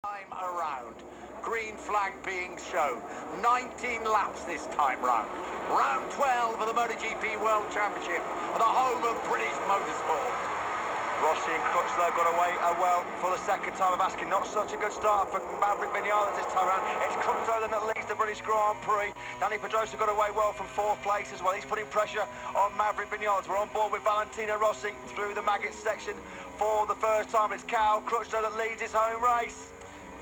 Time around. Green flag being shown. 19 laps this time round. Round 12 of the MotoGP World Championship at the home of British motorsport. Rossi and Crutchlow got away well for the second time of asking. Not such a good start for Maverick Vinales this time around. It's Crutchlow that leads the British Grand Prix. Dani Pedrosa got away well from fourth place as well. He's putting pressure on Maverick Vinales. We're on board with Valentino Rossi through the Maggot section for the first time. It's Cal Crutchlow that leads his home race.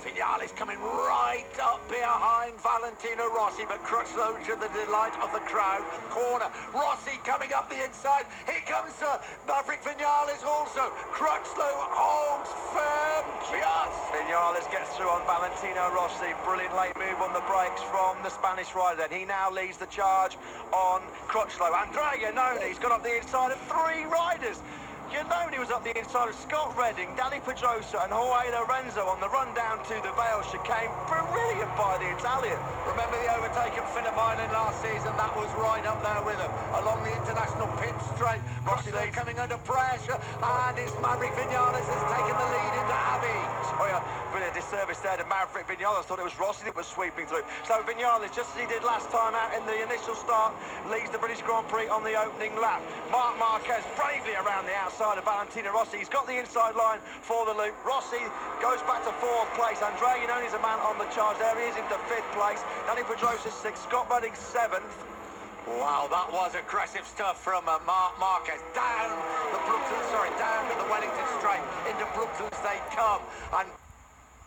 Vinales coming right up behind Valentino Rossi, but Crutchlow to the delight of the crowd. Corner, Rossi coming up the inside. Here comes Maverick Vinales also. Crutchlow holds firm just. Vinales gets through on Valentino Rossi. Brilliant late move on the brakes from the Spanish rider. Then he now leads the charge on Crutchlow. Andrea Iannoni's got up the inside of three riders. Iannoni was up the inside of Scott Redding, Dani Pedrosa and Jorge Lorenzo on the run down to the Vale chicane. Brilliant by the Italian. Remember the overtaken Phillip Island last season? That was right up there with him. Along the international pit straight. Rossi coming under pressure, and it's Maverick Vinales has taken the lead into Abbey. Oh yeah, brilliant disservice there to Maverick Vinales. Thought it was Rossi that was sweeping through. So Vinales, just as he did last time out in the initial start, leads the British Grand Prix on the opening lap. Marc Marquez bravely around the outside of Valentino Rossi. He's got the inside line for the loop. Rossi goes back to fourth place. Andrea Iannoni's a man on the charge there. He is into fifth place. Dani Pedrosa sixth. Scott Redding seventh. Wow, that was aggressive stuff from Marc Marquez. Down to the Wellington straight. Into Brooklands they come. And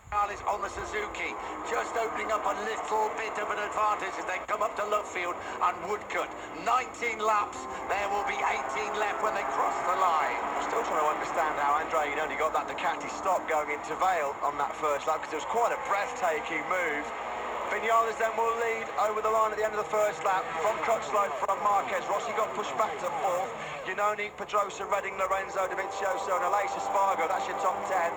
Vinales on the Suzuki, just opening up a little bit of an advantage as they come up to Lovefield and Woodcut. 19 laps, there will be 18 left when they cross the line. I'm still trying to understand how Andrea Iannoni got that Ducati stop going into Vale on that first lap, because it was quite a breathtaking move. Vinales then will lead over the line at the end of the first lap from Crutchlow, from Marquez. Rossi got pushed back to fourth. Iannoni, Pedrosa, Redding, Lorenzo, Dovizioso and Aleix Espargo. That's your top 10.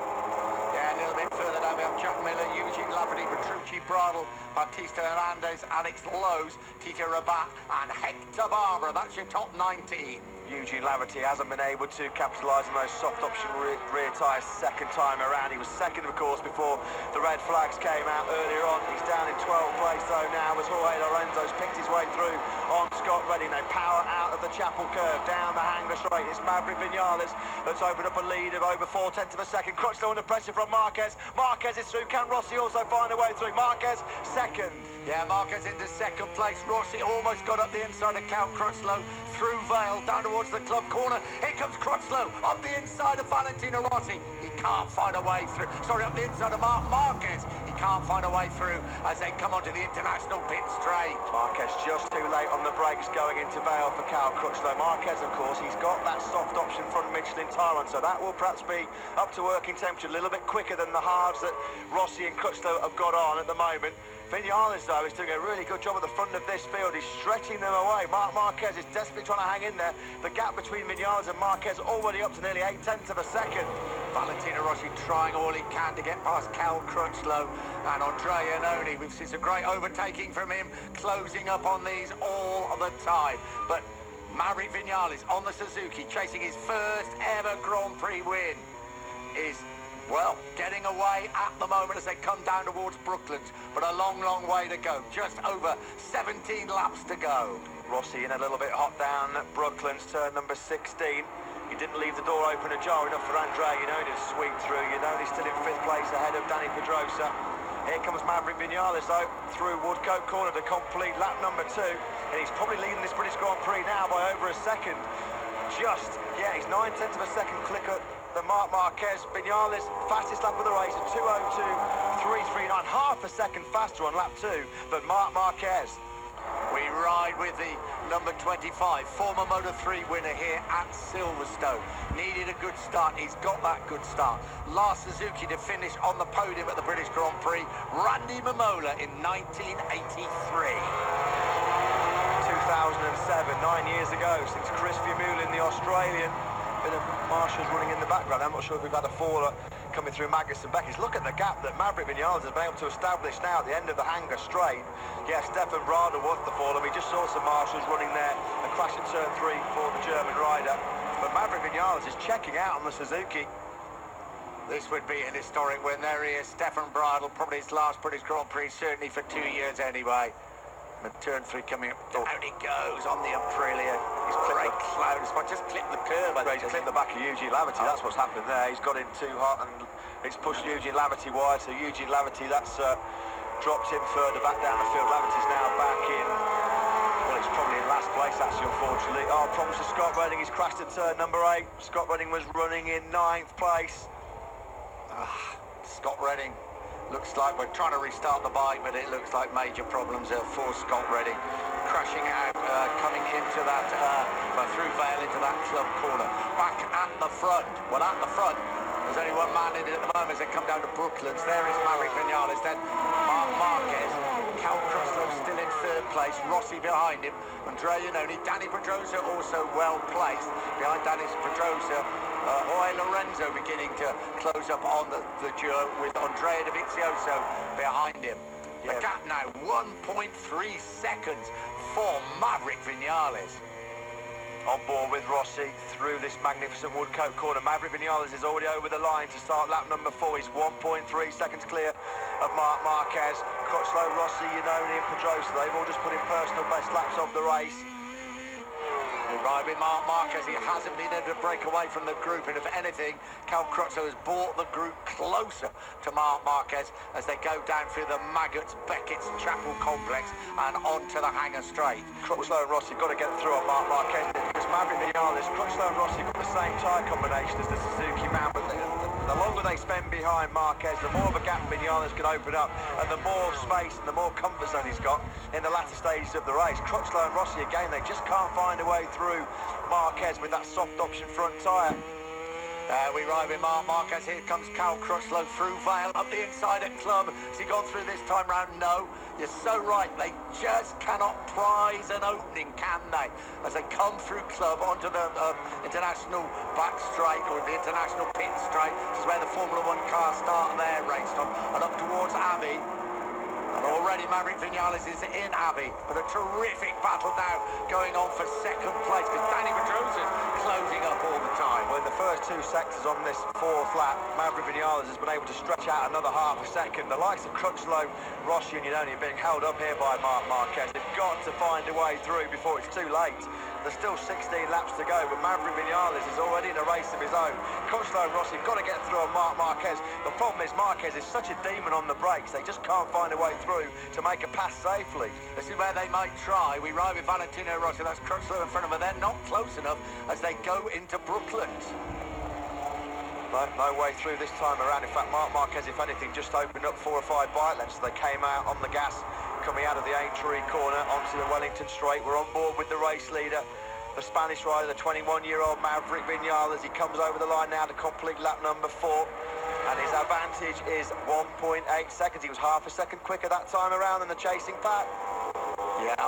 Yeah, a little bit further down we have Jack Miller, Eugene Laverty, Petrucci Bradle, Batista Hernandez, Alex Lowe's, Tito Rabat and Hector Barbara. That's your top 19. Eugene Laverty hasn't been able to capitalise on those soft option rear tyres second time around. He was second, of course, before the red flags came out earlier on. He's down in 12th place, though, now as Jorge Lorenzo's picked his way through on Scott Redding. They power out of the Chapel Curve, down the Hanger Straight. It's Maverick Vinales that's opened up a lead of over 4/10 of a second. Crutchlow under pressure from Marquez. Marquez is through. Can Rossi also find a way through? Marquez, second. Yeah, Marquez into second place. Rossi almost got up the inside of Cal Crutchlow through Vale, down towards the club corner. Here comes Crutchlow up the inside of Valentino Rossi. He can't find a way through. Sorry, up the inside of Marc Marquez. He can't find a way through as they come onto the international pit straight. Marquez just too late on the brakes going into Vale for Cal Crutchlow. Marquez, of course, he's got that soft option front Michelin tyre on, so that will perhaps be up to working temperature a little bit quicker than the hards that Rossi and Crutchlow have got on at the moment. Vinales, though, is doing a really good job at the front of this field. He's stretching them away. Marc Marquez is desperately trying to hang in there. The gap between Vinales and Marquez already up to nearly 8/10 of a second. Valentino Rossi trying all he can to get past Cal Crutchlow and Andrea Iannoni. We've seen some great overtaking from him, closing up on these all the time. But Maverick Vinales on the Suzuki, chasing his first ever Grand Prix win, is, well, getting away at the moment as they come down towards Brooklands, but a long, long way to go. Just over 17 laps to go. Rossi in a little bit hot down at Brooklands, turn number 16. He didn't leave the door open ajar enough for Andrea Iannoni to sweep through. Iannoni's still in fifth place ahead of Dani Pedrosa. Here comes Maverick Vinales, though, through Woodcote Corner to complete lap number 2. And he's probably leading this British Grand Prix now by over a second. He's 9/10 of a second quicker than Marc Marquez. Vinales, fastest lap of the race at 2:02.339, half a second faster on lap 2 than Marc Marquez. We ride with the number 25, former Moto3 winner here at Silverstone. Needed a good start. He's got that good start. Last Suzuki to finish on the podium at the British Grand Prix, Randy Mamola in 1983. 2007, 9 years ago, since Chris Vermeulen, the Australian. Bit of marshals running in the background. I'm not sure if we've had a faller coming through Magnus and Becky's. Look at the gap that Maverick Vinales has been able to establish now at the end of the Hanger Straight. Yeah, Stefan Brada was the faller. We just saw some marshals running there. A crash at turn 3 for the German rider. But Maverick Vinales is checking out on the Suzuki. This would be an historic win. There he is, Stefan Bradl, probably his last British Grand Prix, certainly for 2 years anyway. And turn 3 coming up. Down he goes on the Aprilia. He's clipped the clouds. Just clipped the curve. He's clipped the back of Eugene Laverty. That's what's happened there. He's got in too hot and it's pushed Eugene Laverty wide. So Eugene Laverty, that's dropped him further back down the field. Laverty's now back in. Well, it's probably in last place, actually, unfortunately. Oh, problems for Scott Redding. He's crashed at turn number 8. Scott Redding was running in 9th place. Scott Redding. Looks like we're trying to restart the bike, but it looks like major problems for Scott Redding. Crashing out, coming into that, through Vale into that club corner. Back at the front. Well, at the front, there's only one man in it at the moment as they come down to Brooklands. There is Maverick Vinales, then Marc Marquez. Cal Crutchlow still in 3rd place. Rossi behind him. Andrea Iannone. Danny Pedrosa also well placed behind Danny Pedrosa. Jorge Lorenzo beginning to close up on the duo with Andrea Dovizioso behind him. The gap now 1.3 seconds for Maverick Vinales. On board with Rossi through this magnificent Woodcote corner. Maverick Vinales is already over the line to start lap number 4. He's 1.3 seconds clear of Marc Marquez. Crutchlow, Rossi, Iannone and Pedrosa. They've all just put in personal best laps of the race. Right with Marc Marquez, he hasn't been able to break away from the group, and if anything, Cal Crutchlow has brought the group closer to Marc Marquez as they go down through the Maggots, Beckett's Chapel complex and onto the Hangar Straight. Crutchlow and Rossi got to get through on Marc Marquez because Maverick Vinales, Crutchlow and Rossi got the same tyre combination as the Suzuki Man, but the longer they spend behind Marquez, the more of a gap Vinales can open up, and the more space and the more comfort zone he's got in the latter stages of the race. Crutchlow and Rossi, again, they just can't find a way through Marquez with that soft option front tyre. We ride with Marc Marquez. Here comes Cal Crutchlow through Vale, up the inside at Club. Has he gone through this time round? No. You're so right. They just cannot prize an opening, can they? As they come through Club onto the international back straight, or the international pit straight. This is where the Formula 1 cars start their race from, and up towards Abbey. And already Maverick Vinales is in Abbey, but a terrific battle now going on for 2nd place, because Danny Pedrosa closing up all the time. Well, in the first 2 sectors on this 4th lap, Maverick Vinales has been able to stretch out another half a second. The likes of Crutchlow, Rossi and Iannone are being held up here by Marc Marquez. They've got to find a way through before it's too late. There's still 16 laps to go, but Maverick Vinales is already in a race of his own. Crutchlow and Rossi have got to get through on Marc Marquez. The problem is Marquez is such a demon on the brakes, they just can't find a way through to make a pass safely. This is where they might try. We ride with Valentino Rossi, that's Crutchlow in front of them. They're not close enough as they go into Brooklands. No way through this time around. In fact, Marc Marquez, if anything, just opened up 4 or 5 bike lengths. They came out on the gas, coming out of the Aintree corner onto the Wellington Straight. We're on board with the race leader, the Spanish rider, the 21-year-old Maverick Vinales. He comes over the line now to complete lap number 4. And his advantage is 1.8 seconds. He was half a second quicker that time around than the chasing pack. Yeah,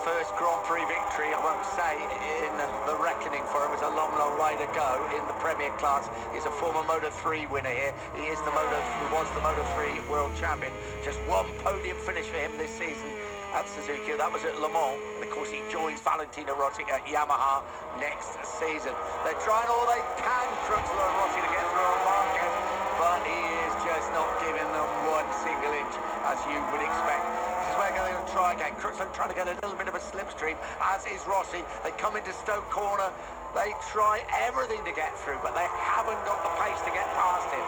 first Grand Prix victory, I won't say in the reckoning for him. It's a long, long way to go in the Premier class. He's a former Moto3 winner here. He is was the Moto3 world champion. Just 1 podium finish for him this season at Suzuki. That was at Le Mans. And of course, he joins Valentino Rossi at Yamaha next season. They're trying all they can, Crutchlow and Rossi, to get through on Marquez, but he is just not giving them 1 single inch, as you would expect. This is where they're going to try again. Crutchlow trying to get a little bit of a slipstream, as is Rossi. They come into Stoke Corner. They try everything to get through, but they haven't got the pace to get past him.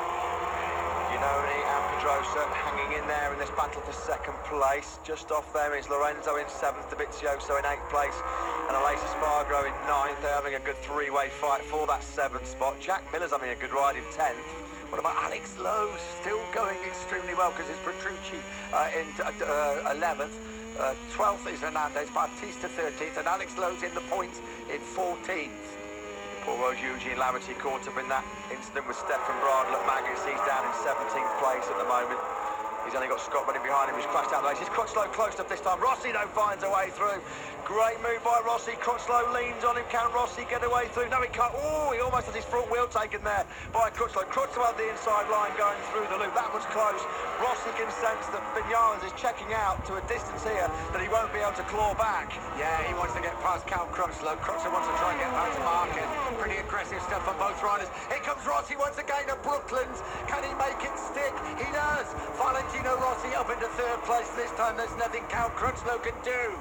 Iannone and Pedrosa hanging in there in this battle for 2nd place. Just off them is Lorenzo in 7th, Dovizioso in 8th place, and Aleix Espargaro in 9th. They're having a good 3-way fight for that 7th spot. Jack Miller's having a good ride in 10th. What about Alex Lowe? Still going extremely well, because it's Petrucci in 11th. 12th is Hernandez, Bautista 13th, and Alex Lowe's in the points in 14th. Poor old Eugene Laverty caught up in that incident with Stefan Bradl at Maggots. He's down in 17th place at the moment. He's only got Scott running behind him, who's crashed out the race. It's Crutchlow close up this time. Rossi, though, finds a way through. Great move by Rossi. Crutchlow leans on him. Can Rossi get away through? No, he can't. Oh, he almost has his front wheel taken there by Crutchlow. Crutchlow had the inside line going through the loop. That was close. Rossi can sense that Vinales is checking out to a distance here that he won't be able to claw back. Yeah, he wants to get past Cal Crutchlow. Crutchlow wants to try and get back to Marquez. Pretty aggressive stuff from both riders. Here comes Rossi once again at Brooklands. Can he make it stick? He does. Valentino Rossi up into third place this time. There's nothing Cal Crutchlow can do.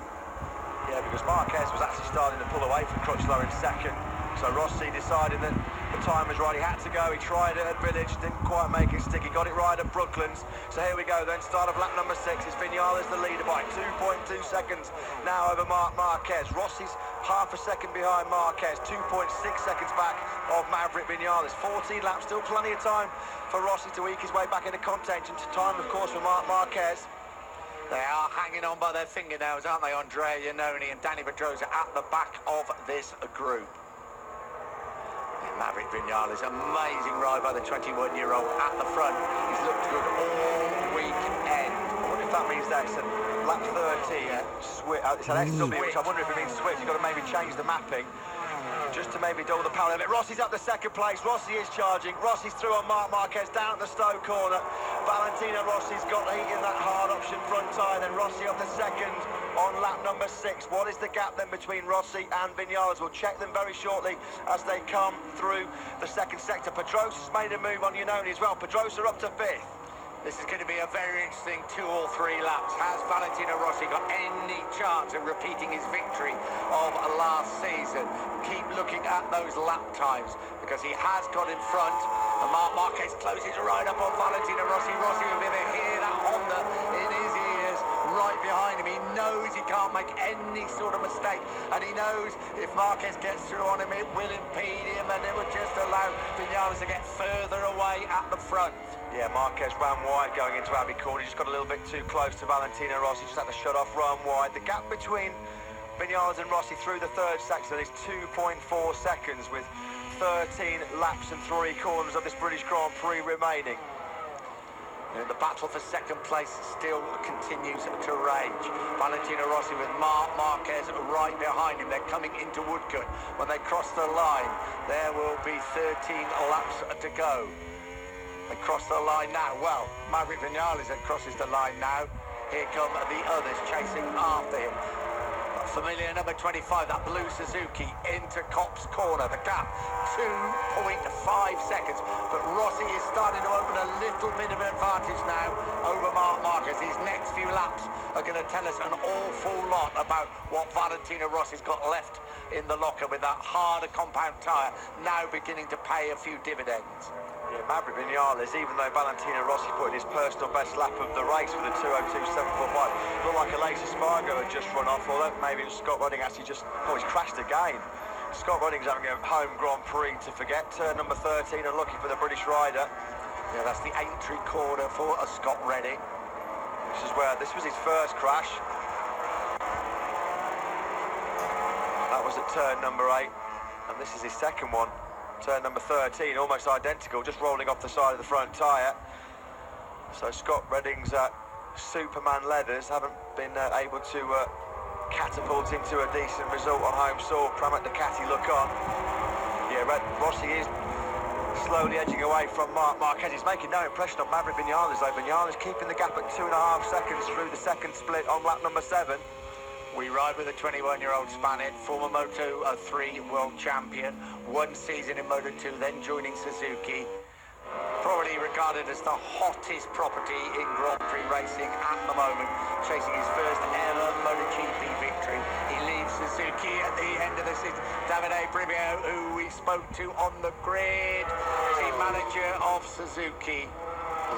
Yeah, because Marquez was actually starting to pull away from Crutchlow in second. So Rossi decided that the time was right. He had to go. He tried it at Village, didn't quite make it stick. He got it right at Brooklands. So here we go then. Start of lap number 6. It's Vinales the leader by 2.2 seconds now over Marquez. Rossi's half a second behind Marquez. 2.6 seconds back of Maverick Vinales. 14 laps, still plenty of time for Rossi to eke his way back into contention. Time, of course, for Marquez. They are hanging on by their fingernails, aren't they, Andrea Iannone and Danny Pedrosa at the back of this group. And Maverick Vinales, amazing ride by the 21-year-old at the front. He's looked good all weekend. I wonder if that means that's a lap 30. It's an SW, which I wonder if it means switch. You've got to maybe change the mapping just to maybe double the power limit. Rossi's up the second place. Rossi is charging. Rossi's through on Marquez down at the Stowe corner. Valentino Rossi's got the heat in that hard option front tyre. Then Rossi up the second on lap number 6. What is the gap then between Rossi and Vinales? We'll check them very shortly as they come through the second sector. Pedrosa's made a move on Iannone as well. Pedrosa up to 5th. This is going to be a very interesting 2 or 3 laps. Has Valentino Rossi got any chance of repeating his victory of last season? Keep looking at those lap times because he has got in front. And Marquez closes right up on Valentino Rossi. Rossi will be able to hear that Honda in his ears right behind him. He knows he can't make any sort of mistake. And he knows if Marquez gets through on him, it will impede him and it will just allow Vinales to get further away at the front. Yeah, Marquez ran wide going into Abbey Corner. He just got a little bit too close to Valentino Rossi. Just had to shut off, run wide. The gap between Vinales and Rossi through the third section is 2.4 seconds with 13 laps and 3 corners of this British Grand Prix remaining. And the battle for second place still continues to rage. Valentino Rossi with Marquez right behind him. They're coming into Woodcote. When they cross the line, there will be 13 laps to go. They cross the line now. Well, Maverick Vinales crosses the line now. Here come the others chasing after him. Familiar number 25, that blue Suzuki into Copse Corner. The gap, 2.5 seconds. But Rossi is starting to open a little bit of an advantage now over Marquez. These next few laps are going to tell us an awful lot about what Valentino Rossi's got left in the locker with that harder compound tyre now beginning to pay a few dividends. Yeah, Maverick Vinales, even though Valentino Rossi put in his personal best lap of the race with a 2:02.745, looked like Aleix Espargo had just run off, although maybe Scott Redding actually just, he's crashed again. Scott Redding's having a home Grand Prix to forget, turn number 13, and looking for the British rider. Yeah, that's the entry corner for Scott Redding. This was his first crash. That was at turn number 8, and this is his second one. Turn number 13, almost identical, just rolling off the side of the front tyre. So Scott Redding's Superman leathers haven't been able to catapult into a decent result on home soil. Pramac Ducati look on. Yeah, Rossi is slowly edging away from Marquez. He's making no impression on Maverick Vinales though. Vinales keeping the gap at 2.5 seconds through the second split on lap number 7. We ride with a 21-year-old Spaniard, former Moto3 world champion, 1 season in Moto2, then joining Suzuki. Probably regarded as the hottest property in Grand Prix racing at the moment, chasing his first ever MotoGP victory. He leaves Suzuki at the end of the season. Davide Brivio, who we spoke to on the grid, team manager of Suzuki,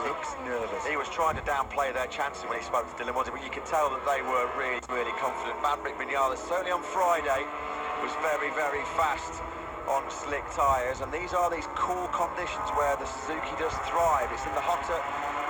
looks nervous. He was trying to downplay their chances when he spoke to Dylan, wasn't he? But you could tell that they were really, really confident. Maverick Vinales, certainly on Friday, was very, very fast on slick tyres, and these are these cool conditions where the Suzuki does thrive. It's in the hotter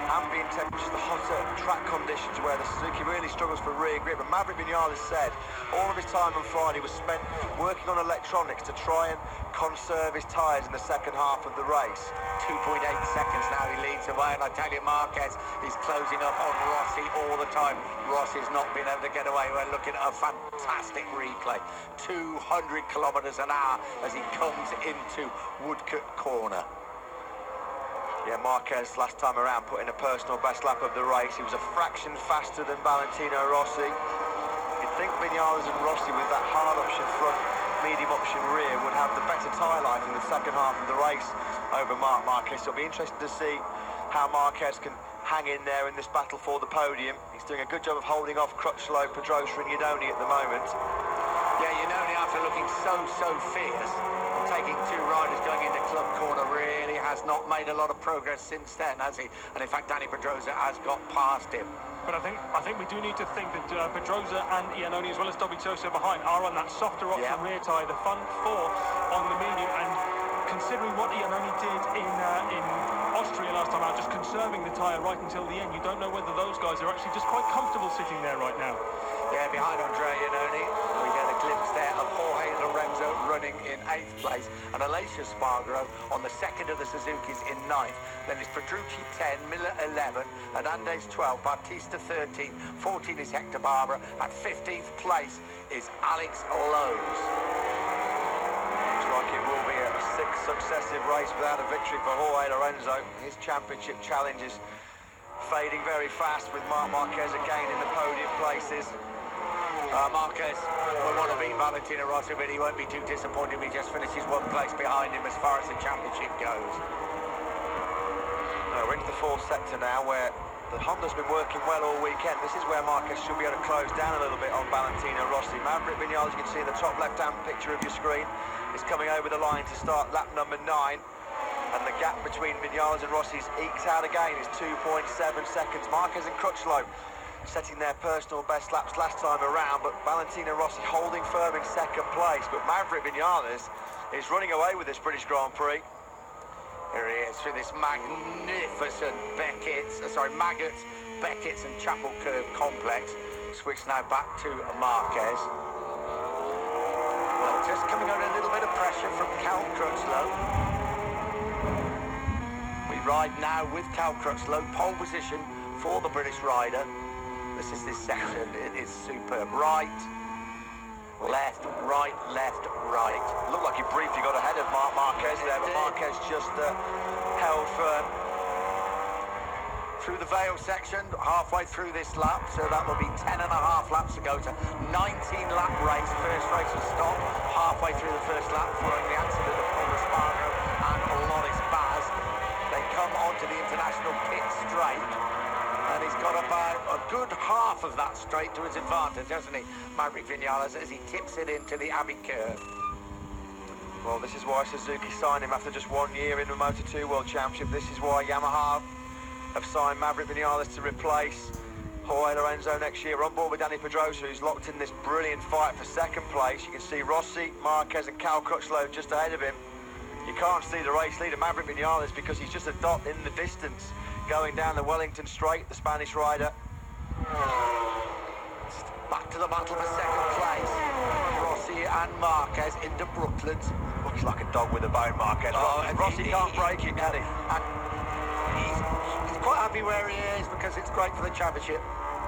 ambient temperatures, the hotter track conditions where the Suzuki really struggles for rear grip. And Maverick Vinales said all of his time on Friday was spent working on electronics to try and conserve his tyres in the second half of the race. 2.8 seconds now he leads away, and I tell you, Marquez is closing up on Rossi all the time. Rossi's not been able to get away. We're looking at a fantastic replay. 200 kilometres an hour as he comes into Woodcote Corner. Yeah, Marquez last time around put in a personal best lap of the race. He was a fraction faster than Valentino Rossi. You'd think Vinales and Rossi with that hard option front, medium option rear would have the better tyre life in the second half of the race over Marc Marquez. So it'll be interesting to see how Marquez can hang in there in this battle for the podium. He's doing a good job of holding off Crutchlow, Pedrosa and Iannone at the moment. Yeah, Iannone, after looking so fierce, taking two riders going into Club Corner, really has not made a lot of progress since then, has he? And in fact, Dani Pedrosa has got past him. But I think we do need to think that Pedrosa and Iannone, as well as Dovizioso behind, are on that softer option rear tyre, the front four on the medium. And considering what Iannone did in Austria last time out, just conserving the tyre right until the end, you don't know whether those guys are actually just quite comfortable sitting there right now. Yeah, behind Andrea Iannone, we get a glimpse there of Jorge Lorenzo running in 8th place, and Alessio Spargaro on the second of the Suzukis in 9th. Then it's Petrucci 10, Miller 11, Hernandez 12, Bautista 13, 14 is Hector Barbera, at 15th place is Alex Lowes. Looks like it will be a 6th successive race without a victory for Jorge Lorenzo. His championship challenge is fading very fast with Marc Marquez again in the podium places. Marquez will want to beat Valentino Rossi, but he won't be too disappointed if he just finishes one place behind him as far as the championship goes. We're into the fourth sector now, where the Honda's been working well all weekend. This is where Marquez should be able to close down a little bit on Valentino Rossi. Maverick Vinales, you can see in the top left-hand picture of your screen, is coming over the line to start lap number 9. And the gap between Vinales and Rossi's eked out again is 2.7 seconds. Marquez and Crutchlow setting their personal best laps last time around, but Valentino Rossi holding firm in second place. But Maverick Vinales is running away with this British Grand Prix. Here he is through this magnificent Maggots, Beckett's and Chapel Curve complex. Switch now back to Marquez. Well, just coming under a little bit of pressure from Cal Crutchlow. We ride now with Cal Crutchlow, pole position for the British rider. This is this section, it is superb. Right, left, right, left, right. Looked like he briefly got ahead of Marc Marquez there, but Marquez just held firm. Through the Vale section, halfway through this lap, so that will be 10.5 laps to go to 19-lap race. First race will stop halfway through the first lap following the accident of Paul Espargaro and Loris Baz. They come onto the international pit straight. And he's got about a good half of that straight to his advantage, hasn't he, Maverick Vinales, as he tips it into the Abbey Curve. Well, this is why Suzuki signed him after just 1 year in the Moto2 World Championship. This is why Yamaha have signed Maverick Vinales to replace Jorge Lorenzo next year. We're on board with Dani Pedrosa, who's locked in this brilliant fight for second place. You can see Rossi, Marquez and Cal Crutchlow just ahead of him. You can't see the race leader, Maverick Vinales, because he's just a dot in the distance. Going down the Wellington Straight, the Spanish rider. Back to the battle for second place. Rossi and Marquez into Brooklands. Looks like a dog with a bone, Marquez. Rossi can't break it, can he? And he's quite happy where he is because it's great for the championship.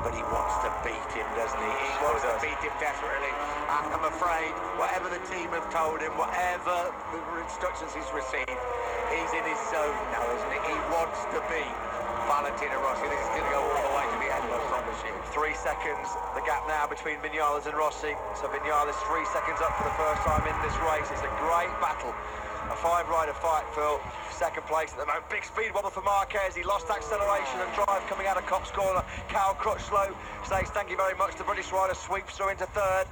But he wants to beat him, doesn't he? He wants to beat him desperately. And I'm afraid, whatever the team have told him, whatever the instructions he's received, he's in his zone now, isn't he? He wants to beat Valentino Rossi. This is going to go all the way to the end, I promise you. 3 seconds, the gap now between Vinales and Rossi. So Vinales 3 seconds up for the first time in this race. It's a great battle. A 5-rider fight for second place at the moment. Big speed wobble for Marquez. He lost acceleration and drive coming out of Cops Corner. Cal Crutchlow says thank you very much. The British rider sweeps through into third.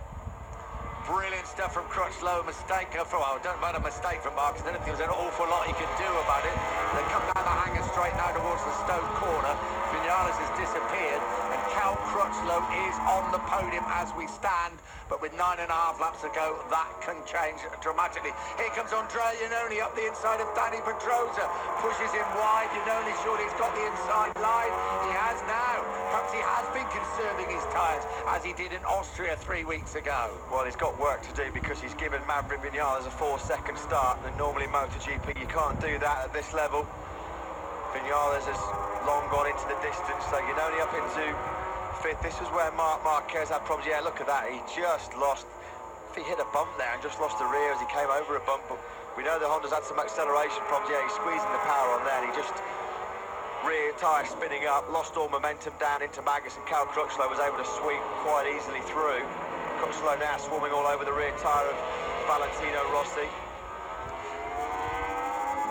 Brilliant stuff from Crutchlow. Mistake well, don't matter mistake from Marquez. I don't think there was an awful lot he could do about it. They come down the hanger straight now towards the Stoke Corner. Vinales has disappeared and Cal Crutchlow is is on the podium as we stand, but with 9.5 laps to go, that can change dramatically. Here comes Andrea Iannone up the inside of Danny Pedrosa, pushes him wide. Iannone surely he's got the inside line. He has now. Perhaps he has been conserving his tyres, as he did in Austria 3 weeks ago. Well, he's got work to do because he's given Maverick Vinales a 4-second start, and normally MotoGP you can't do that at this level. Vinales has long gone into the distance, so Iannone up into 5th. This was where Marc Marquez had problems. Yeah, look at that. He just lost. If he hit a bump there and just lost the rear as he came over a bump, but we know the Honda's had some acceleration problems. Yeah, he's squeezing the power on there, and he just rear tyre spinning up, lost all momentum down into Magnus, and Cal Crutchlow was able to sweep quite easily through. Crutchlow now swarming all over the rear tyre of Valentino Rossi.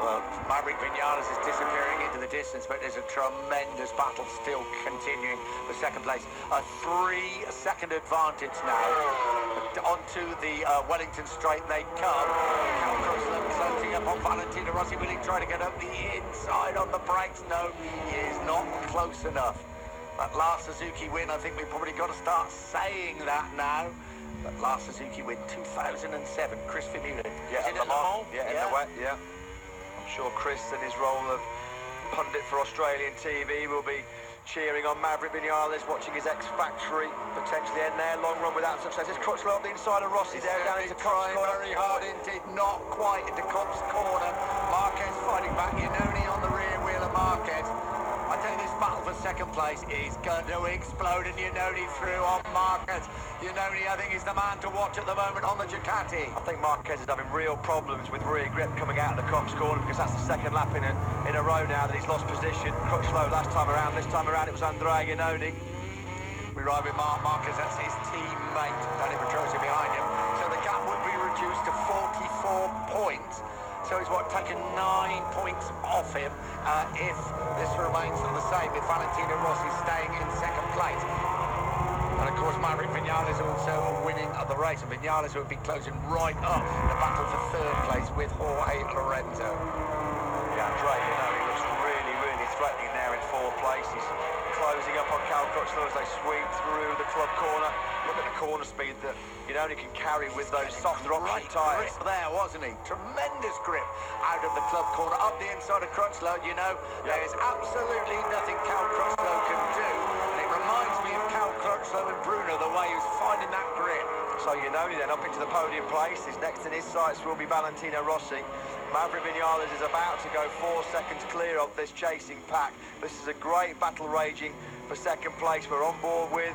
Well, Maverick Vinales is disappearing into the distance, but there's a tremendous battle still continuing for second place. A 3-second advantage now. Onto the Wellington Straight they come. Cal Crutchlow closing up on Valentino Rossi. Will he try to get up the inside on the brakes? No, he is not close enough. That last Suzuki win, I think we've probably got to start saying that now. That last Suzuki win, 2007, Chris Vermeulen. Yeah, in Le Mans? Yeah, in the wet, yeah. I'm sure Chris, in his role of pundit for Australian TV, will be cheering on Maverick Vinales, watching his ex-factory potentially end their long run without success. It's Crutchlow up the inside of Rossi there, down into Cops corner. Very hard indeed, not quite into Cops corner. Marquez fighting back, Iannone on the rear wheel of Marquez. I tell you, this battle for second place is going to explode, and Iannone through on Marquez. Iannone, I think, is the man to watch at the moment on the Ducati. I think Marquez is having real problems with rear grip coming out of the Cops corner, because that's the second lap in a row now that he's lost position. Crutchlow last time around, this time around it was Andrea Iannone. We ride with Marc Marquez, that's his teammate, Danny Pedrosa behind him. So the gap would be reduced to 44 points. So he's taken 9 points off him if this remains the same, if Valentino Rossi staying in second place. And of course Maverick Vinales also winning the race, and Vinales would be closing right up the battle for third place with Jorge Lorenzo. Yeah, Andrea Iannone looks really, really threatening there in 4th place. He's closing up on Cal Crutchlow as they sweep through the club corner. Look at the corner speed that Iannone can carry with those softer option tyres. Grip there, wasn't he? Tremendous grip out of the club corner, up the inside of Crutchlow. You know, there is absolutely nothing Cal Crutchlow can do. And it reminds me of Cal Crutchlow and Bruno, the way he was finding that grip. So Iannone then up into the podium place. His next in his sights will be Valentino Rossi. Maverick Vinales is about to go 4 seconds clear of this chasing pack. This is a great battle raging for second place. We're on board with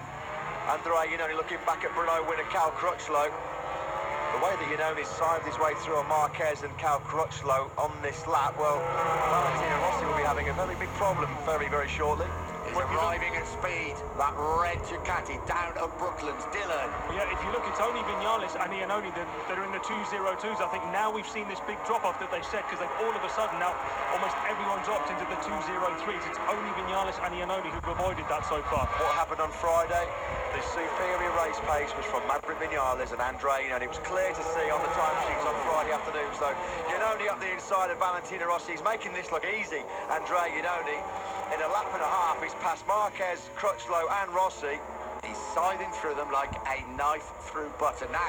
Andrea Iannone looking back at Bruno winner Cal Crutchlow. The way that Iannone scythed his way through on Marquez and Cal Crutchlow on this lap, well, Valentino Rossi will be having a very big problem very, very shortly. He's arriving at speed, that red Ducati down at Brooklands. Dylan. Yeah, if you look, it's only Vinales and Iannone that are in the 202s. I think now we've seen this big drop-off that they said, because they've all of a sudden now almost everyone's opted into the 203s. It's only Vinales and Iannone who've avoided that so far. What happened on Friday? The superior race pace was from Maverick Vinales and Andrea Iannone. It was clear to see on the time sheets on Friday afternoon. So Iannone up the inside of Valentino Rossi. He's making this look easy. Andrea Iannone, in a lap and a half, he's past Marquez, Crutchlow and Rossi. He's scything through them like a knife through butter. Now,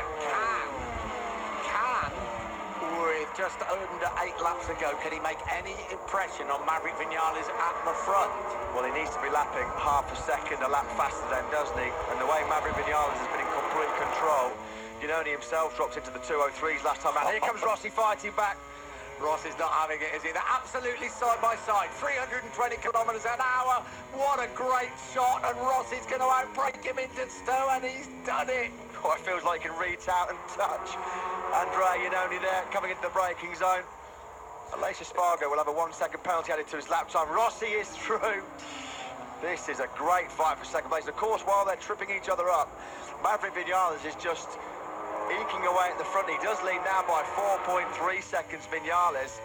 with just under 8 laps to go, can he make any impression on Maverick Vinales at the front? Well, he needs to be lapping half a second a lap faster then, doesn't he? And the way Maverick Vinales has been in complete control, Iannone himself dropped into the 203s last time out. Here comes Rossi fighting back. Ross is not having it, is he? They're absolutely side by side, 320 kilometres an hour. What a great shot, and Ross is going to outbrake him into Stowe, and he's done it. Oh, it feels like he can reach out and touch. Andrea Iannone there, coming into the braking zone. Aleix Espargo will have a 1 second penalty added to his lap time. Rossi is through. This is a great fight for second place. Of course, while they're tripping each other up, Maverick Vinales is just eking away at the front. He does lead now by 4.3 seconds, Vinales.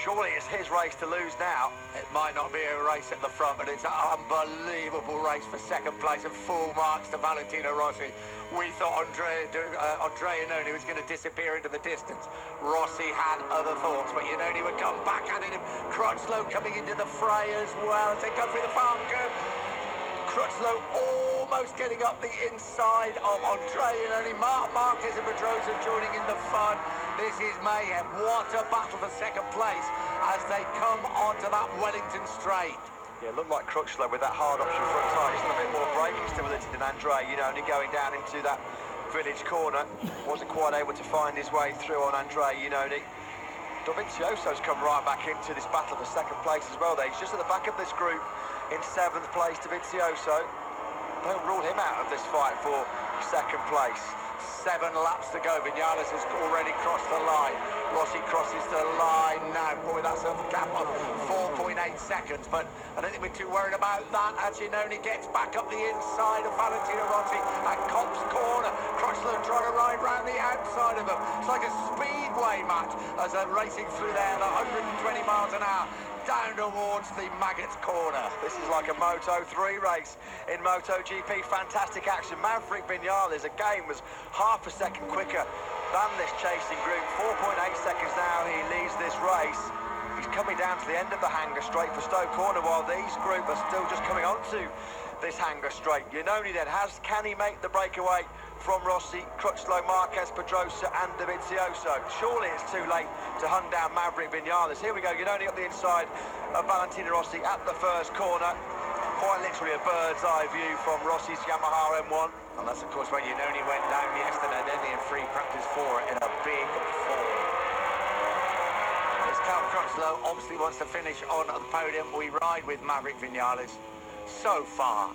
Surely it's his race to lose now. It might not be a race at the front, but it's an unbelievable race for second place, and full marks to Valentino Rossi. We thought Andrea Iannone was going to disappear into the distance. Rossi had other thoughts, but Iannone would come back at him. Crutchlow coming into the fray as well as they go through the farm curve. Crutchlow almost getting up the inside of Andre and only Marquez and Pedrosa joining in the fun. This is mayhem. What a battle for second place as they come onto that Wellington straight. Yeah, looked like Crutchlow with that hard option front tyre. Just a bit more braking stability than Andre, you know, only going down into that village corner. Wasn't quite able to find his way through on Andre, you know. Dovizioso's come right back into this battle for second place as well. He's just at the back of this group in 7th place. Dovizioso. Don't rule him out of this fight for second place. 7 laps to go. Vinales has already crossed the line. Rossi crosses the line now. Boy, that's a gap of 4.8 seconds, but I don't think we're too worried about that. Acinoni gets back up the inside of Valentino Rossi at Copse Corner. Crutchlow trying to ride round the outside of them. It's like a speedway match as they're racing through there at 120 miles an hour. Down towards the Maggots corner. This is like a Moto3 race in MotoGP. Fantastic action. Maverick Vinales again was half a second quicker than this chasing group. 4.8 seconds now he leads this race. He's coming down to the end of the hanger straight for Stowe Corner while these group are still just coming onto this hanger straight. Iannone then can he make the breakaway from Rossi, Crutchlow, Marquez, Pedrosa and Dovizioso? Surely it's too late to hunt down Maverick Vinales. Here we go, Iannone up the inside of Valentino Rossi at the first corner. Quite literally a bird's eye view from Rossi's Yamaha M1. And that's of course when Iannone went down yesterday, then in free practice 4 in a big fall. As Cal Crutchlow obviously wants to finish on the podium, we ride with Maverick Vinales. So far,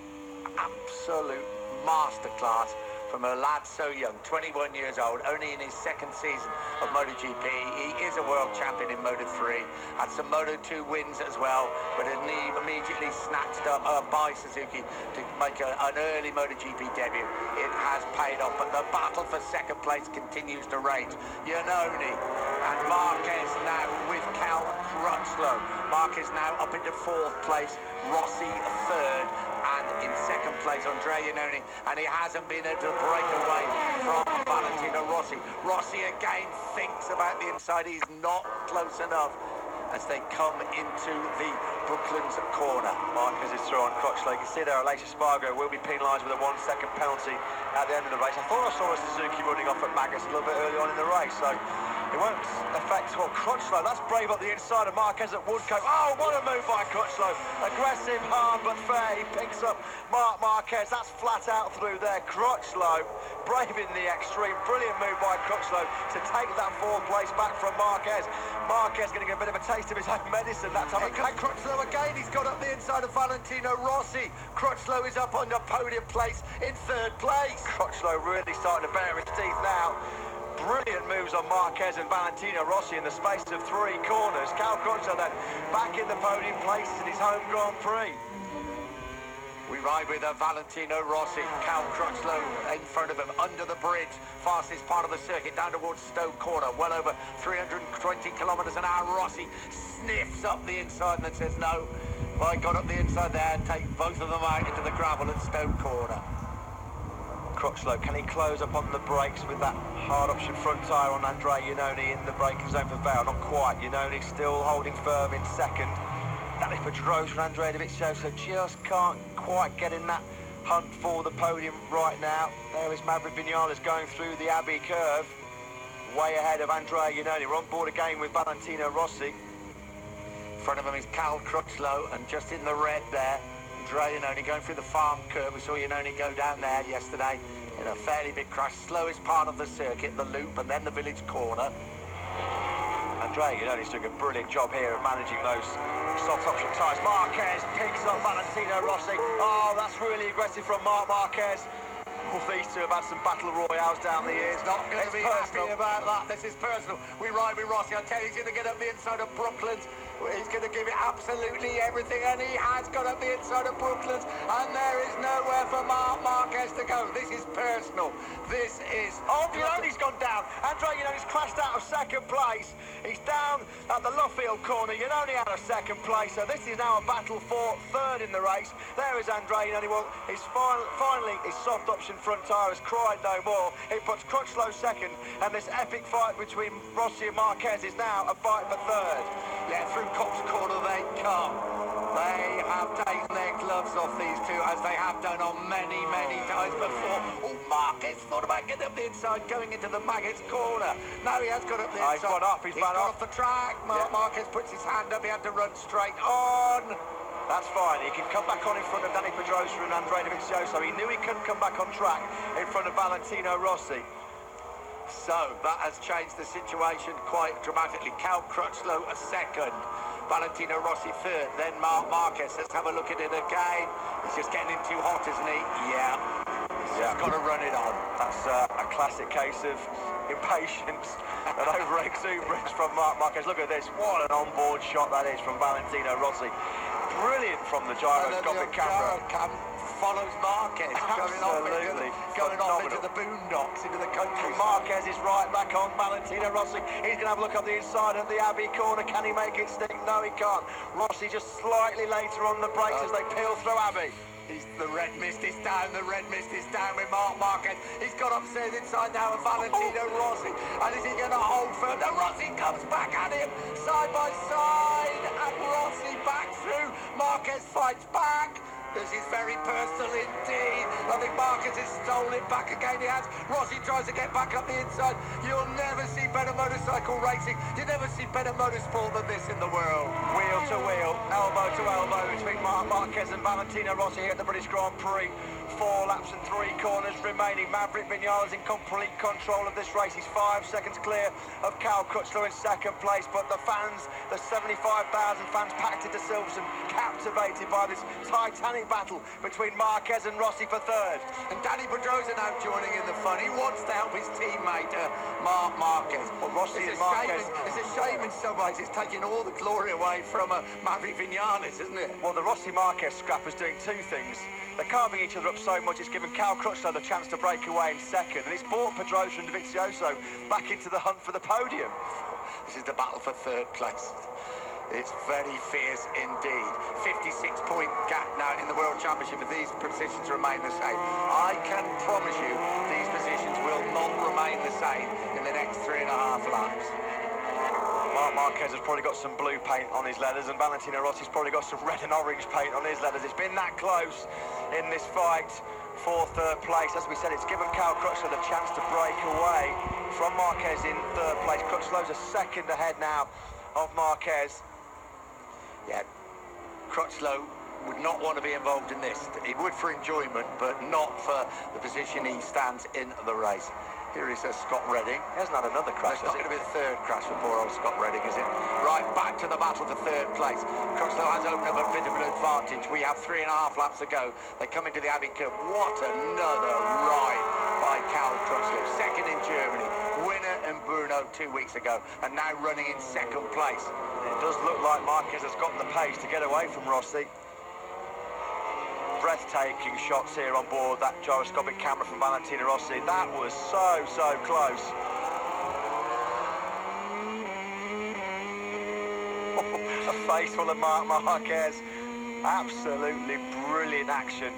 absolute masterclass from a lad so young, 21 years old, only in his second season of MotoGP. He is a world champion in Moto3, had some Moto2 wins as well, but immediately snatched up by Suzuki to make an early MotoGP debut. It has paid off, but the battle for second place continues to rage. Iannone and Marquez now with Cal Crutchlow. Marquez now up into 4th place, Rossi 3rd, and in 2nd place Andre Iannone, and he hasn't been able to break away from Valentino Rossi. Rossi again thinks about the inside, he's not close enough as they come into the Brooklands corner. Marquez is through on Crutchlow. You can see there Aleix Espargo will be penalised with a 1-second penalty at the end of the race. I thought I saw a Suzuki running off at Maggots a little bit early on in the race, so it won't affect Crutchlow. That's brave up the inside of Marquez at Woodcote. Oh, what a move by Crutchlow. Aggressive, hard but fair. He picks up Marquez. That's flat out through there. Crutchlow, brave in the extreme. Brilliant move by Crutchlow to take that 4th place back from Marquez. Marquez getting a bit of a taste of his own medicine that time. And Crutchlow again, he's got up the inside of Valentino Rossi. Crutchlow is up on the podium place in 3rd place. Crutchlow really starting to bare his teeth now. Brilliant moves on Marquez and Valentino Rossi in the space of 3 corners. Cal Crutchlow then back in the podium place in his home Grand Prix. We ride with Valentino Rossi, Cal Crutchlow in front of him, under the bridge, fastest part of the circuit, down towards Stowe Corner, well over 320 kilometres an hour. Rossi sniffs up the inside and then says, no, if I got up the inside there, take both of them out into the gravel at Stowe Corner. Crutchlow, can he close up on the brakes with that hard option front tyre on Andre Iannone in the braking zone for Vale? Not quite. Iannone still holding firm in 2nd. Danny Pedrosa and Andre Dovizioso just can't quite get in that hunt for the podium right now. There is Maverick Vinales going through the Abbey curve, way ahead of Andre Iannone. We're on board again with Valentino Rossi. In front of him is Cal Crutchlow, and just in the red there, Andre Iannone going through the farm curve. We saw Iannone go down there yesterday in a fairly big crash. Slowest part of the circuit, the loop, and then the village corner. Andre Iannone's doing a brilliant job here of managing those soft option tyres. Marquez picks up Valentino Rossi. Oh, that's really aggressive from Marquez. Well, these two have had some battle royales down the years. Not going to be happy about that. This is personal. We ride with Rossi. I tell you, he's going to get up the inside of Brooklands. He's going to give it absolutely everything, and he has got up the inside of Brooklands, and there is nowhere for Marquez to go. This is personal. This is... Oh, Iannone's gone down. Andre Iannone's crashed out of 2nd place. He's down at the Luffield corner. Iannone out of 2nd place, so this is now a battle for 3rd in the race. There is Andre Iannone. Well, finally, his soft option front tyre has cried no more. It puts Crutchlow 2nd, and this epic fight between Rossi and Marquez is now a fight for 3rd. Yeah, through Copse Corner they come. They have taken their gloves off, these two, as they have done on many, many times before. Oh, Marquez thought about getting up the inside, going into the Maggot's corner. Now he has got up the inside. He's got up, he's got off the track. Marquez puts his hand up, he had to run straight on. That's fine. He can come back on in front of Dani Pedrosa and Andrea Dovizioso. He knew he couldn't come back on track in front of Valentino Rossi. So that has changed the situation quite dramatically. Cal Crutchlow a second, Valentino Rossi third, then Marquez. Let's have a look at it again. He's just getting in too hot, isn't he? Yeah. He's just got to run it on. That's a classic case of impatience and over-exuberance from Marquez. Look at this. What an onboard shot that is from Valentino Rossi. Brilliant from the gyroscopic camera. Follows Marquez, going off into the boondocks, into the country. Marquez is right back on Valentino Rossi. He's going to have a look up the inside of the Abbey corner. Can he make it stick? No, he can't. Rossi just slightly later on the brakes as they peel through Abbey. The red mist is down, the red mist is down with Marquez. He's got upstairs inside now with Valentino Rossi. And is he going to hold firm? No, Rossi comes back at him, side by side, and Rossi back through. Marquez fights back. This is very personal indeed. I think Marquez has stolen it back again. He has. Rossi tries to get back up the inside. You'll never see better motorcycle racing. You never see better motorsport than this in the world. Wheel to wheel, elbow to elbow between Marquez and Valentino Rossi here at the British Grand Prix. 4 laps and 3 corners remaining. Maverick Vinales in complete control of this race. He's 5 seconds clear of Cal Crutchlow in second place, but the fans, the 75,000 fans packed into Silverstone, captivated by this titanic battle between Marquez and Rossi for third. And Dani Pedrosa now joining in the fun. He wants to help his teammate Marquez. Well, Rossi and Marquez. It's a shame in some ways. It's taking all the glory away from Maverick Vinales, isn't it? Well, the Rossi-Marquez scrap is doing 2 things. They're carving each other up so much, it's given Cal Crutchlow the chance to break away in second, and it's brought Pedrosa and Dovizioso back into the hunt for the podium. This is the battle for third place. It's very fierce indeed. 56-point gap now in the World Championship, if these positions remain the same. I can promise you these positions will not remain the same in the next 3.5 laps. Marquez has probably got some blue paint on his leathers, and Valentino Rossi's probably got some red and orange paint on his leathers. It's been that close in this fight for third place. As we said, it's given Cal Crutchlow the chance to break away from Marquez in third place. Crutchlow's a second ahead now of Marquez. Yeah, Crutchlow would not want to be involved in this. He would for enjoyment, but not for the position he stands in the race. Here is Scott Redding. He hasn't had another crash, It's not going to be the third crash for poor old Scott Redding, is it? Right, back to the battle for third place. Crutchlow has opened up a bit of an advantage. We have 3.5 laps to go. They come into the Abbey curve. What another ride by Cal Crutchlow. Second in Germany. Winner in Brno 2 weeks ago. And now running in second place. It does look like Marquez has got the pace to get away from Rossi. Breathtaking shots here on board that gyroscopic camera from Valentino Rossi. That was so close. A face full of Marquez. Absolutely brilliant action.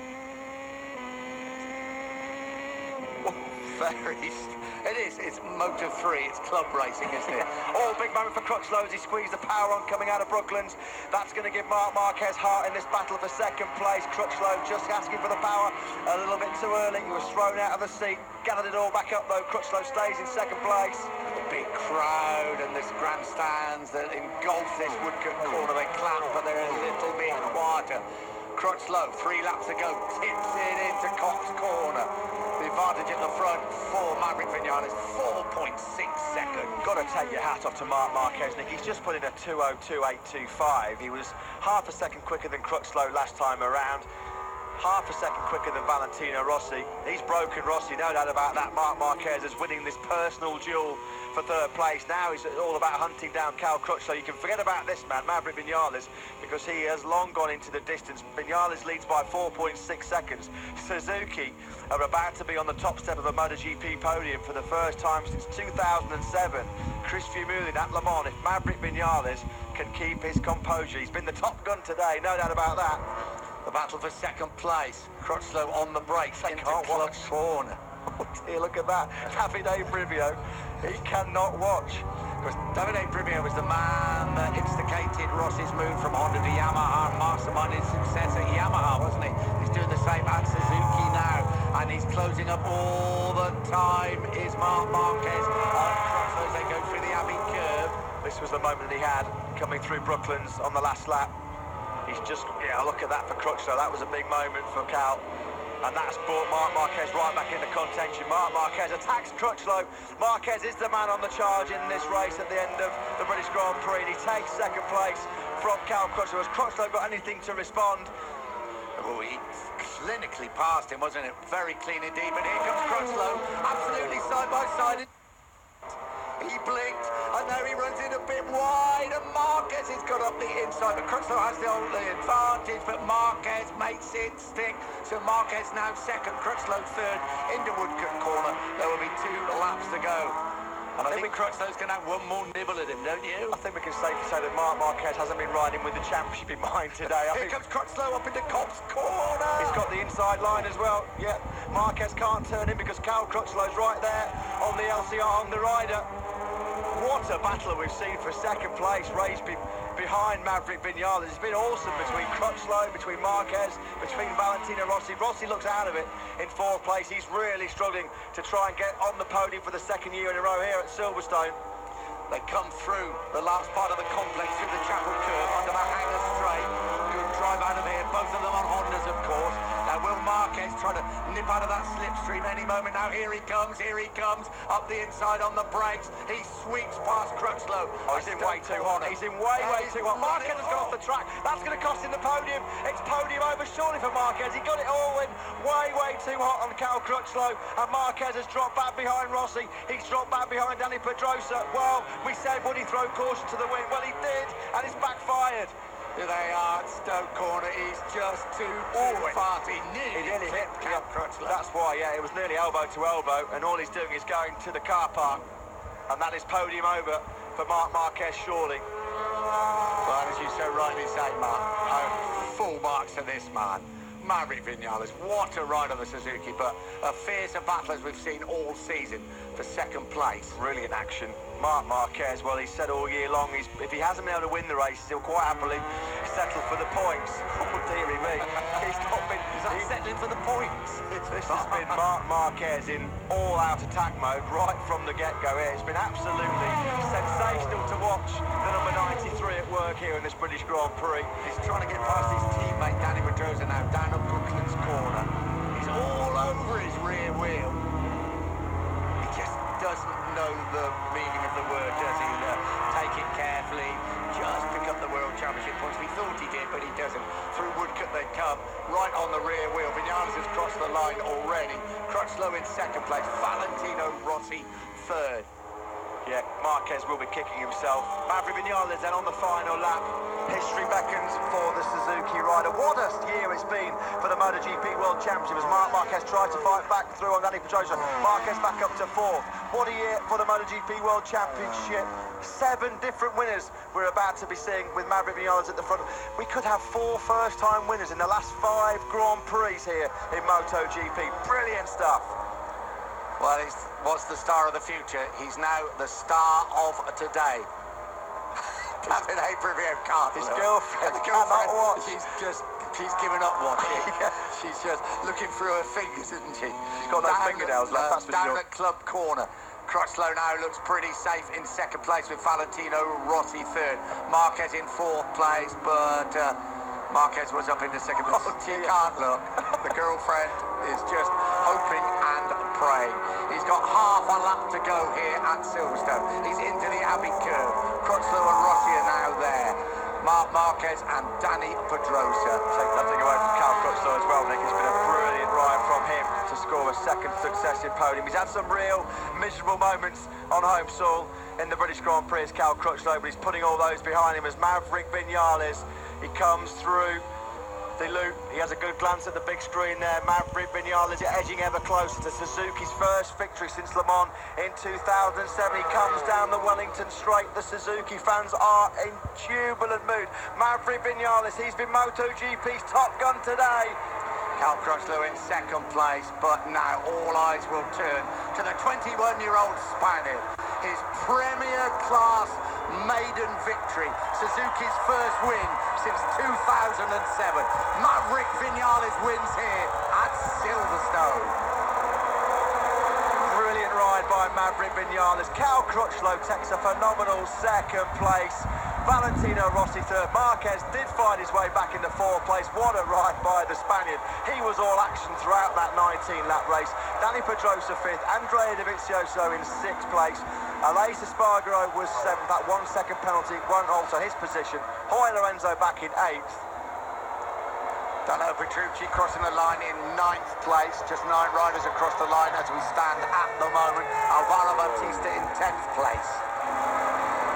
It is. It's Moto3. It's club racing, isn't it? All big moment for Crutchlow as he squeezed the power on coming out of Brooklands. That's going to give Marquez heart in this battle for second place. Crutchlow just asking for the power a little bit too early. He was thrown out of the seat. Gathered it all back up though. Crutchlow stays in second place. The big crowd and this grandstands that engulf this Woodcote corner. They clap, but they're a little bit quieter. Crutchlow, 3 laps to go, tips it into Cox corner. The advantage at the front for Maverick Vinales, 4.6 seconds. Got to take your hat off to Marquez, Nick. He's just put in a 2:02.825. He was half a second quicker than Crutchlow last time around. Half a second quicker than Valentino Rossi. He's broken Rossi, no doubt about that. Marquez is winning this personal duel for third place. Now he's all about hunting down Cal Crutchlow. You can forget about this man, Maverick Vinales, because he has long gone into the distance. Vinales leads by 4.6 seconds. Suzuki are about to be on the top step of a MotoGP podium for the first time since 2007. Chris Fumulin at Le Mans. If Maverick Vinales can keep his composure, he's been the top gun today, no doubt about that. The battle for second place. Crutchlow on the brakes into club corner. Oh dear, look at that. Davide Brivio, he cannot watch. Because Davide Brivio was the man that instigated Rossi's move from Honda to Yamaha, masterminded success at Yamaha, wasn't he? He's doing the same at Suzuki now, and he's closing up all the time. Is Marc Marquez on Crutchlow as they go through the Abbey curve. This was the moment he had coming through Brooklands on the last lap. He's just, look at that for Crutchlow. That was a big moment for Cal. And that's brought Marc Marquez right back into contention. Marc Marquez attacks Crutchlow. Marquez is the man on the charge in this race at the end of the British Grand Prix. And he takes second place from Cal Crutchlow. Has Crutchlow got anything to respond? Oh, he clinically passed him, wasn't it? Very clean indeed. But here comes Crutchlow, absolutely side by side. He blinked, and now he runs in a bit wide, and Marquez has got up the inside, but Crutchlow has the advantage, but Marquez makes it stick. So Marquez now second, Crutchlow third, into Woodcote corner. There will be 2 laps to go. And I think Crutchlow's going to have one more nibble at him, don't you? I think we can safely say that Marc Marquez hasn't been riding with the championship in mind today. Here comes Crutchlow up into Cobb's corner. He's got the inside line as well. Yeah, Marquez can't turn in because Cal Crutchlow's right there on the LCR on the rider. What a battle we've seen for second place, race behind Maverick Vinales. It's been awesome between Crutchlow, between Marquez, between Valentino Rossi. Rossi looks out of it in 4th place. He's really struggling to try and get on the podium for the 2nd year in a row here at Silverstone. They come through the last part of the complex through the Chapel Curve under that hanger straight. Good drive out of here, both of them on Hondas, of course. Now will Marquez try to nip out of that slipstream any moment now? Here he comes, up the inside on the brakes. He sweeps past Crutchlow. Oh, he's in way too hot. He's in way too hot. Marquez has got off the track. That's going to cost him the podium. It's podium over surely for Marquez. He got it all in way too hot on Cal Crutchlow. And Marquez has dropped back behind Rossi. He's dropped back behind Dani Pedrosa. Well, we said, would he throw caution to the wind? Well, he did, and it's backfired. Here they are at Stoke Corner. He's just too fast. He nearly hit Cal Crutchlow. That's why, it was nearly elbow to elbow, and all he's doing is going to the car park. And that is podium over for Marc Marquez, surely. Well, as you so rightly say, Mark, full marks to this man. Maverick Vinales, what a ride on the Suzuki, but a fiercer battle as we've seen all season for second place. Really in action. Marc Marquez, well, he's said all year long, if he hasn't been able to win the race, he'll quite happily settle for the points. Oh, dearie me. He's not been... Is that settling for the points? This has been Marc Marquez in all-out attack mode right from the get-go here. It's been absolutely sensational to watch the number 93 at work here in this British Grand Prix. He's trying to get past his teammate Dani Pedrosa now, down at Brooklands corner. He's all over his rear wheel. He just doesn't know the meaning of the word, does he? Take it carefully, just pick up the World Championship points. We thought he did, but he doesn't. Through Woodcote they come, right on the rear wheel. Vinales has crossed the line already. Crutchlow in second place, Valentino Rossi third. Yeah, Marquez will be kicking himself. Maverick Vinales then on the final lap. History beckons for the Suzuki rider. What a year it's been for the MotoGP World Championship as Marc Marquez tried to fight back through on Dani Pedrosa. Marquez back up to 4th. What a year for the MotoGP World Championship. 7 different winners we're about to be seeing with Maverick Vinales at the front. We could have 4 first-time winners in the last 5 Grand Prix here in MotoGP. Brilliant stuff. Well, he was the star of the future. He's now the star of today. Davide Brivio can't. His girlfriend cannot watch. She's given up watching. She's just looking through her fingers, isn't she? She's got those fingernails left, that's for down sure. at Club Corner. Crutchlow now looks pretty safe in second place with Valentino Rossi third. Marquez in 4th place, but Marquez was up into second place. She can't look. The girlfriend is just hoping and praying. He's got half a lap to go here at Silverstone. He's into the Abbey curve. Crutchlow and Rossi are now there. Marc Marquez and Dani Pedrosa. Take nothing away from Cal Crutchlow as well, Nick. It's been a brilliant ride from him to score a second successive podium. He's had some real miserable moments on home soil in the British Grand Prix as Cal Crutchlow, but he's putting all those behind him as Maverick Vinales. He comes through the loop. He has a good glance at the big screen there. Maverick Vinales edging ever closer to Suzuki's first victory since Le Mans in 2007. He comes down the Wellington Straight. The Suzuki fans are in jubilant mood. Maverick Vinales, he's been MotoGP's top gun today. Cal Crutchlow in second place, but now all eyes will turn to the 21-year-old Spaniard. his premier class maiden victory. Suzuki's first win since 2007. Maverick Vinales wins here at Silverstone. Brilliant ride by Maverick Vinales. Cal Crutchlow takes a phenomenal second place. Valentino Rossi third. Marquez did find his way back into fourth place. What a ride by the Spaniard. He was all action throughout that 19-lap race. Danny Pedrosa fifth. Andrea Dovizioso in sixth place. Aleix Espargaro was seventh. That 1 second penalty won't alter his position. Jorge Lorenzo back in eighth. Danilo Petrucci crossing the line in 9th place. Just 9 riders across the line as we stand at the moment. Alvaro Bautista in 10th place.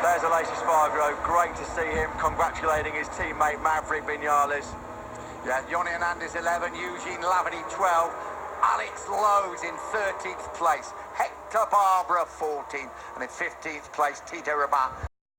There's Aleix Espargaro. Great to see him congratulating his teammate Maverick Vinales. Yeah, Johnny Hernandez 11, Eugene Lavany 12, Alex Lowe's in 13th place, Hector Barbara 14th, and in 15th place Tito Rabat.